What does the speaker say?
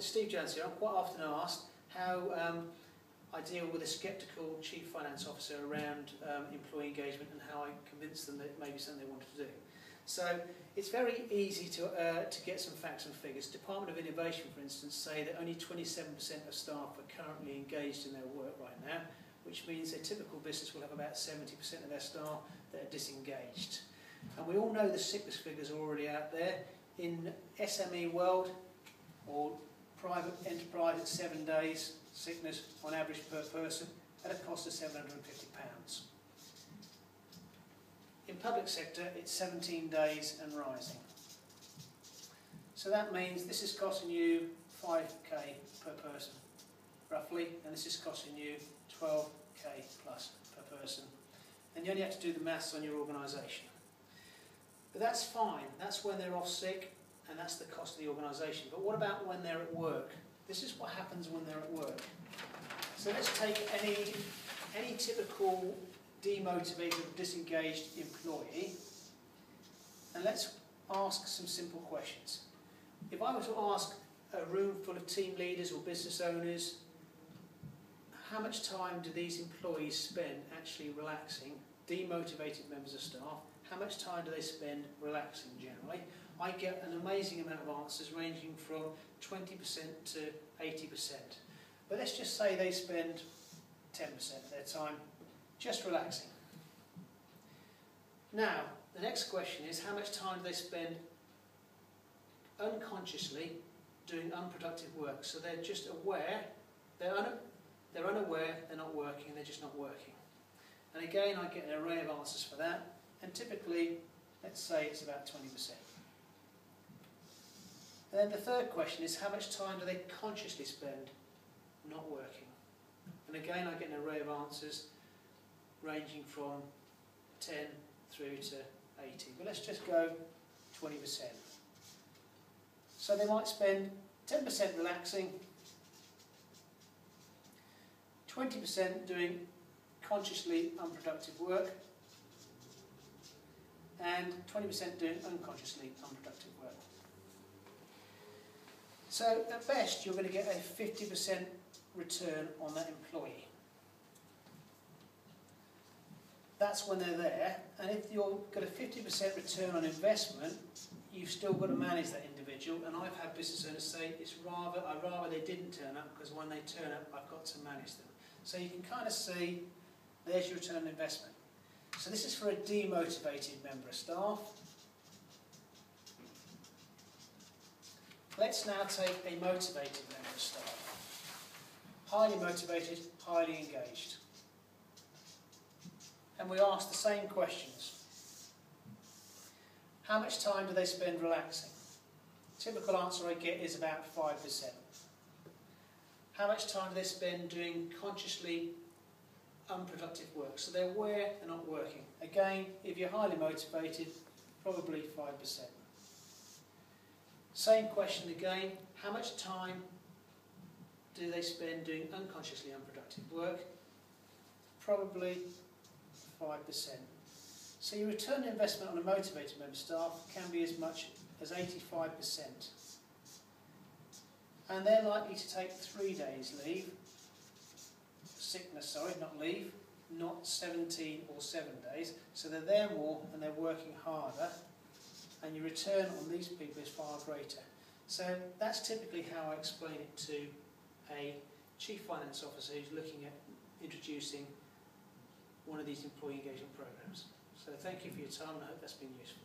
it's Steve Jones here. I'm quite often asked how I deal with a sceptical Chief Finance Officer around employee engagement and how I convince them that it may be something they wanted to do. So it's very easy to get some facts and figures. Department of Innovation, for instance, say that only 27% of staff are currently engaged in their work right now, which means a typical business will have about 70% of their staff that are disengaged. And we all know the sickness figures are already out there. In SME world, or private enterprise, at 7 days sickness on average per person at a cost of £750. In public sector, it's 17 days and rising. So that means this is costing you 5k per person, roughly, and this is costing you 12k plus per person. And you only have to do the maths on your organisation. But that's fine, that's when they're off sick, and that's the cost of the organisation. But what about when they're at work? This is what happens when they're at work. So let's take any typical demotivated or disengaged employee, and let's ask some simple questions. If I were to ask a room full of team leaders or business owners, how much time do these employees spend actually relaxing, demotivated members of staff, how much time do they spend relaxing generally? I get an amazing amount of answers ranging from 20% to 80%. But let's just say they spend 10% of their time just relaxing. Now, the next question is, how much time do they spend unconsciously doing unproductive work? So they're just aware, they're unaware, they're not working, they're just not working. And again, I get an array of answers for that, and typically, let's say it's about 20%. And then the third question is, how much time do they consciously spend not working? And again, I get an array of answers ranging from 10 through to 80. But let's just go 20%. So they might spend 10% relaxing, 20% doing consciously unproductive work, and 20% doing unconsciously unproductive work. So at best, you're going to get a 50% return on that employee. That's when they're there, and if you've got a 50% return on investment, you've still got to manage that individual. And I've had business owners say, I'd rather they didn't turn up, because when they turn up, I've got to manage them. So you can kind of see, there's your return on investment. So this is for a demotivated member of staff. Let's now take a motivated member of staff. Highly motivated, highly engaged. And we ask the same questions. How much time do they spend relaxing? Typical answer I get is about 5%. How much time do they spend doing consciously unproductive work? So they're aware they're not working. Again, if you're highly motivated, probably 5%. Same question again, how much time do they spend doing unconsciously unproductive work? Probably 5%. So your return on investment on a motivated member of staff can be as much as 85%. And they're likely to take 3 days leave, sickness, sorry, not leave, not 17 or 7 days. So they're there more and they're working harder, and your return on these people is far greater. So that's typically how I explain it to a Chief Finance Officer who's looking at introducing one of these employee engagement programs. So thank you for your time, and I hope that's been useful.